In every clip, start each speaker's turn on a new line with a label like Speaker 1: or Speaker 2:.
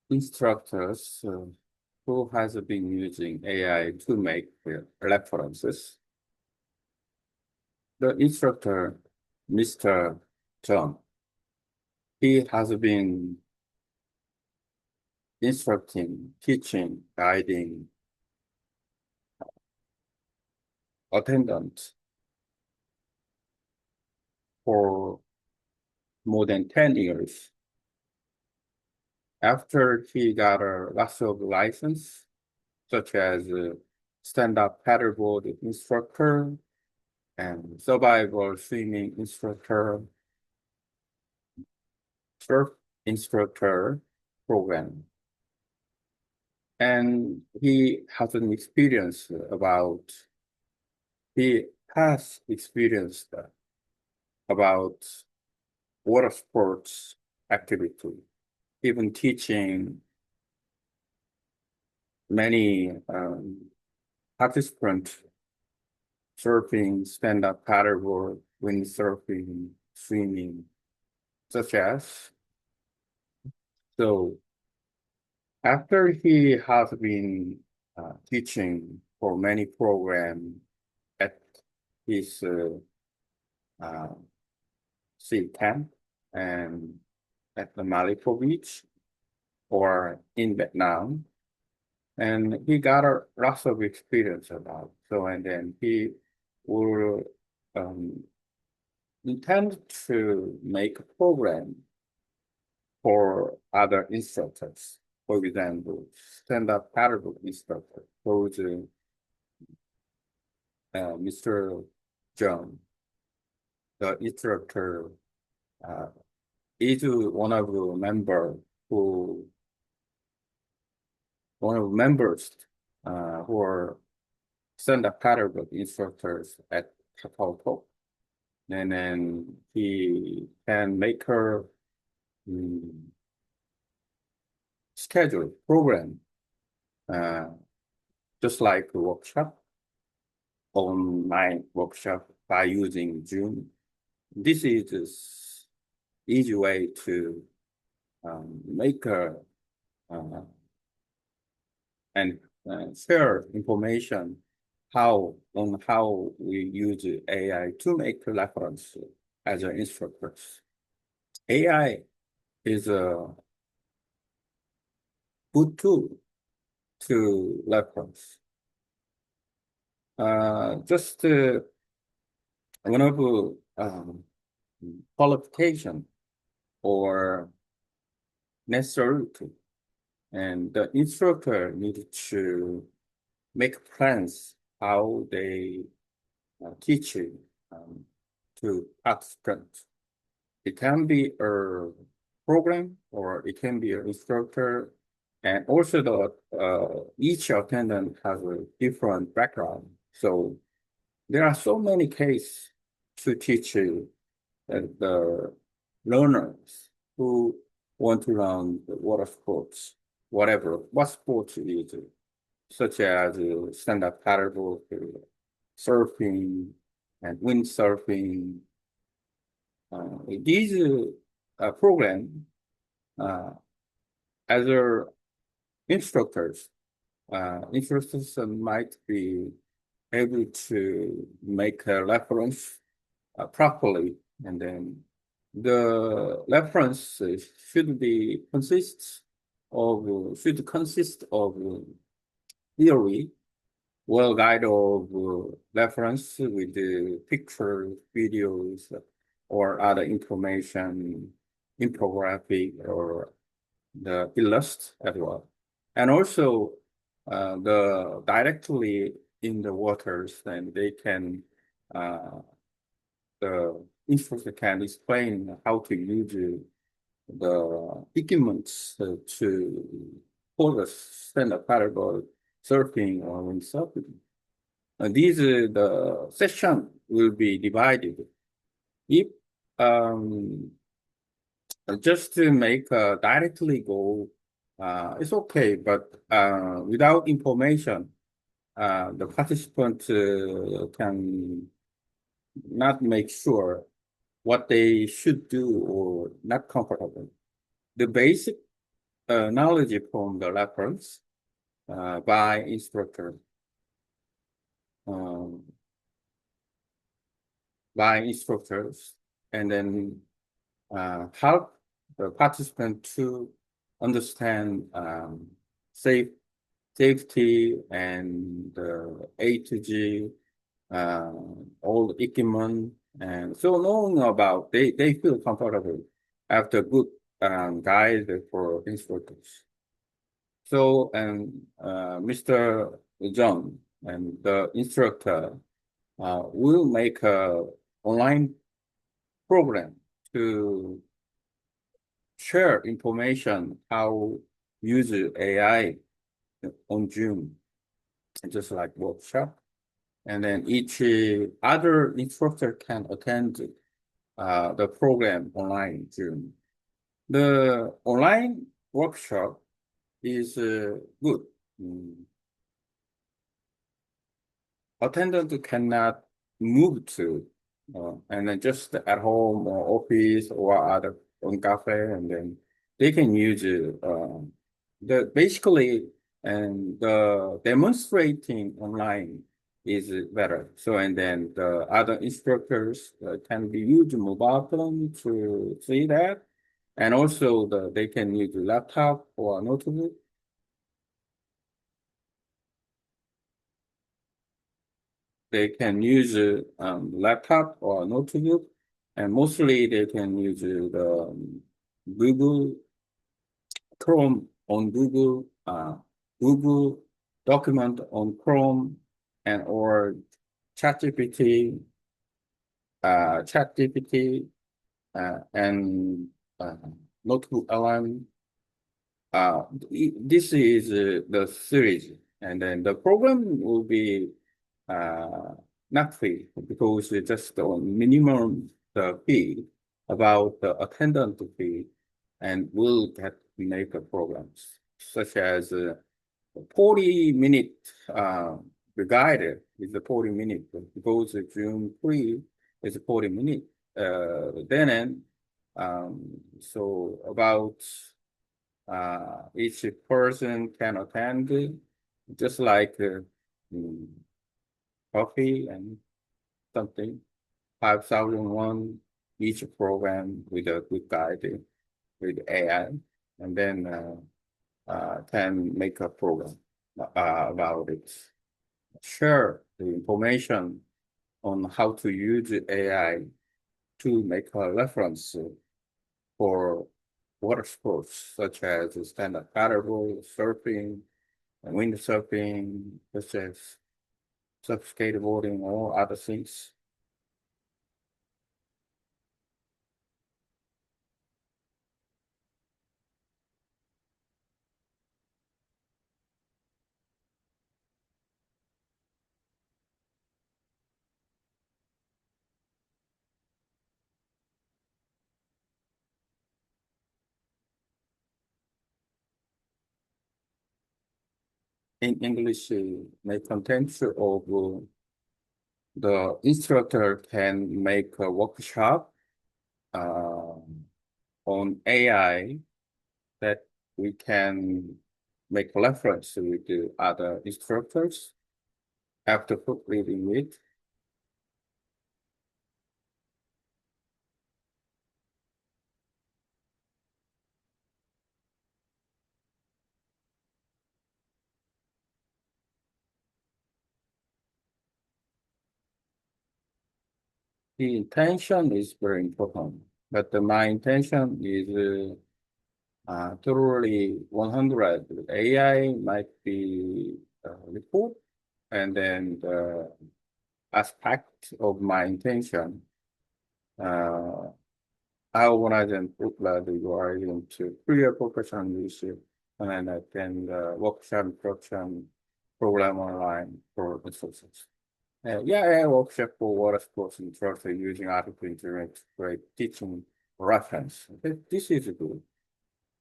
Speaker 1: instructors who has been using AI to make references. The instructor, Mr. Tong, he has been instructing, teaching, guiding attendants for more than 10 years. After he got a lots of license, such as stand-up paddleboard instructor and survival swimming instructor, surf instructor program. And he has an experience about, he has experience about water sports activity, even teaching many participants surfing, stand-up paddleboard, windsurfing, swimming, such as. So after he has been teaching for many programs at his uh, sea camp and at the Malipo Beach or in Vietnam, and he got a lots of experience about. So and then he will um, intend to make a program for other instructors. For example, stand-up paddleboard instructor. Those Mr. John, the instructor, uh, is who one of the members who are stand-up paddleboard instructors at Kapauto. And then he can make her schedule program, uh, just like a workshop, online workshop by using Zoom. This is easy way to make a and share information how we use AI to make reference as an instructor. AI is a good tool to reference. Just one of qualification or necessity, and the instructor needs to make plans how they teach to participants. It can be a program or it can be an instructor. And also each attendant has a different background. So there are so many cases to teach the learners who want to learn the water sports, what sports it is, such as stand-up paddleboard, surfing, and windsurfing. These programs, uh, as instructors, instructors might be able to make a reference properly, and then the reference should consist of theory, well guide of reference with the pictures, videos, or other information, infographic, or the illust as well. And also the directly in the waters, then they can the instructor can explain how to use the equipments for the stand-up paddleboard surfing or windsurfing. These the session will be divided. If um, just to make directly go, it's okay, but without information, the participant can not make sure what they should do or not comfortable. The basic knowledge from the reference by instructor, um, by instructors, and then help the participant to understand safe safety and A to G, uh, all the equipment, and so knowing about they feel comfortable after good guide for instructors. So and Mr. John and the instructor will make a online program to share information how use AI on Zoom, just like workshop. And then each other instructor can attend the program online Zoom. The online workshop is good. Mm, attendant cannot move to, and then just at home or office or other on cafe, and then they can use the basically and the demonstrating online is better. So and then the other instructors can be use mobile phone to see that, and also they can use laptop or notebook. They can use a laptop or notebook, and mostly they can use the Google Chrome on Google document on Chrome, and or ChatGPT, ChatGPT, and uh, Notebook LM. This is the series, and then the program will be uh, not free because it's just on minimum the fee about the attendant fee, and we'll get make a programs such as 40 minute the guide is a 40 minute because June free is 40 minute. Then so about each person can attend just like mm, coffee and something, 5,001 each program with a good guide with AI, and then can make a program about it. Share the information on how to use AI to make a reference for water sports such as stand-up paddleboard, surfing, and windsurfing, such as surf skateboarding, or other things. In English, my content of the instructor can make a workshop uh, on AI that we can make reference with the other instructors after reading it. The intention is very important, but my intention is thoroughly 100. AI might be report, and then the aspect of my intention. Uh, I organize and put the URL into career professional leadership, and then I can workshop instruction program online for resources. Yeah, I workshop for water sports instructor using artificial intelligence to create teaching reference. Okay, this is good.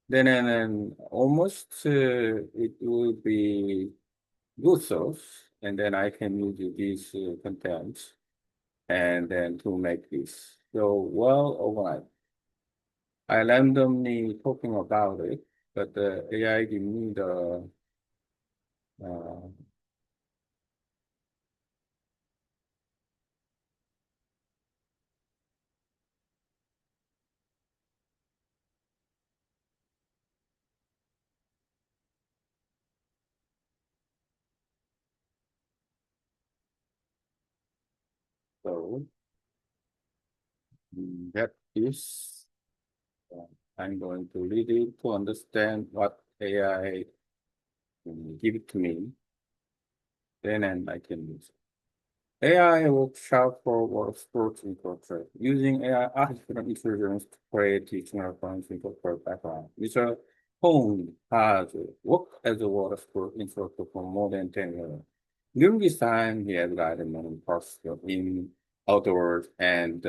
Speaker 1: Then and then almost it will be good source, and then I can use these contents and then to make this. So well overnight. I randomly talking about it. but the AI give me the uh, so that is uh, I'm going to read it to understand what AI give it to me. Then and I can use it. AI workshop for water sports instructor using AI artificial intelligence to create teaching reference instructor background. Mr. Tong has worked as a water sport instructor for more than 10 years. During this time, he has guided many participants in outdoors and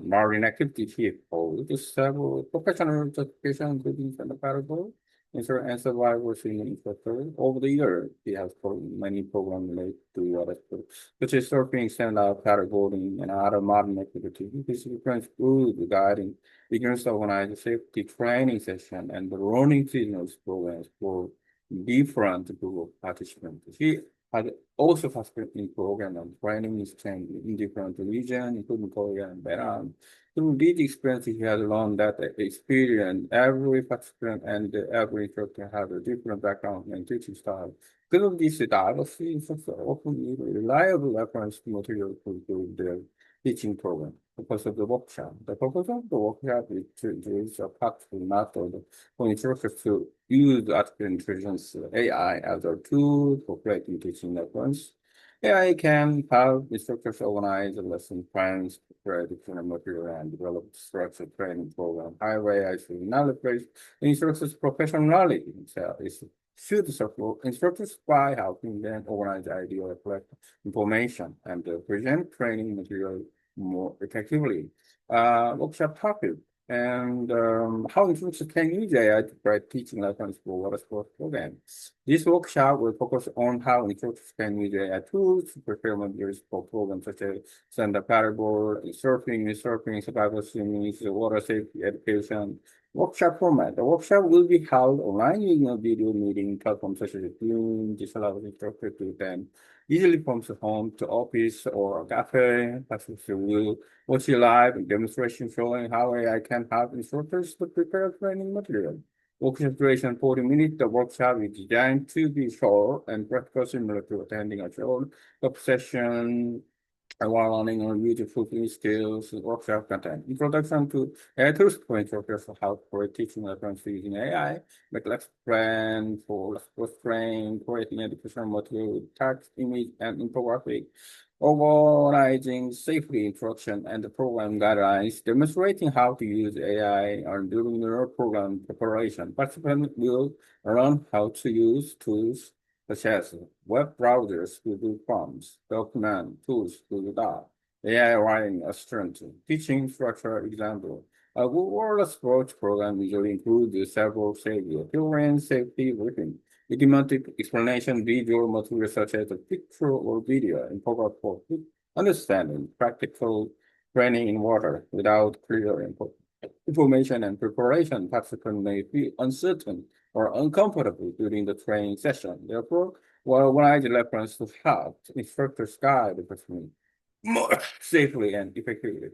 Speaker 1: marine activities. He holds several professional certifications, including Stand-Up Paddleboard, and survival swimming instructor. Over the years, he has taught many programs related to water sports, such as surfing, stand-up, paddleboarding, and other modern activities. His experience good guiding beginners to organize safety training session and the learning signals programs for different group of participants. He had also participated in program and training exchange in different regions, including Korea and Vietnam. Through these experiences, he has learned that the experience every participant and every instructor have a different background and teaching style. Because of this diversity, instructors often need reliable reference material to improve their teaching program. Purpose of the workshop. The purpose of the workshop is to introduce a practical method for instructors to use artificial intelligence AI as a tool for creating teaching reference. AI can help instructors organize lesson plans, prepare the material, and develop structured training program. However, I should not replace the instructor's professionality. So it should support instructors by helping them organize ideas, collect information, and present training material more effectively. Workshop topic and how instructors can use AI to provide teaching lessons for water sports programs. This workshop will focus on how instructors can use AI tools to prepare materials for programs such as stand-up paddleboard, surfing, survival swimming, water safety education. Workshop format. The workshop will be held online using a video meeting platform such as Zoom. This allows instructors to attend easily from home to office or a cafe. Participants will watch a live demonstration showing how AI can help instructors to prepare training material. Workshop duration 40 minutes. The workshop is designed to be short and practical, similar to attending a short session while learning on beautiful cooking skills, workshop content. Introduction to AI tools for instructors for how for teaching reference using AI, like let's plan for train, creating educational material with text, image, and infographic, organizing safety instruction and the program guidelines, demonstrating how to use AI during the program preparation. Participants will learn how to use tools such as web browsers, Google Forms, document tools, Google Docs, AI writing assistant, teaching structure example. A Google Sports program usually includes several safety appearance, safety briefing, idiomatic explanation, visual material such as a picture or video, and program for quick understanding, practical training in water without clear information and preparation. Participants may feel uncertain or uncomfortable during the training session. Therefore, while organize reference to help instructors guide the person more safely and effectively.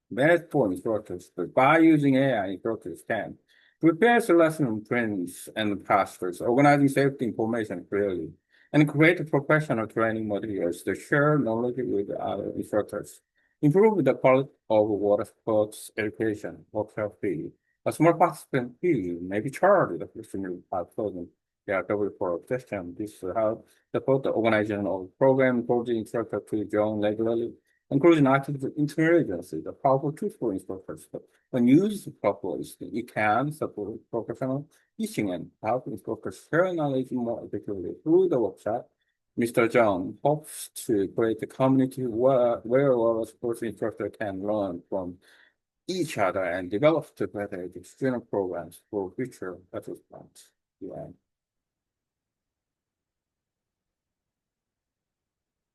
Speaker 1: Best for instructors, but by using AI, instructors can prepare lesson plans and pastors, organizing safety information clearly, and create professional training materials to share knowledge with other instructors. Improve the quality of water sports education, workshop fee. A small participant fee may be charged approximately 5,000 KRW for a session. This will help support the organization of the program, encouraging instructors to join regularly. Including artificial intelligence is a powerful tool for instructors. But when used properly, it can support professional teaching and help instructors share knowledge more effectively. Through the workshop, Mr. John hopes to create a community where all sports instructors can learn from each other and develop better student programs for future participants. Yeah.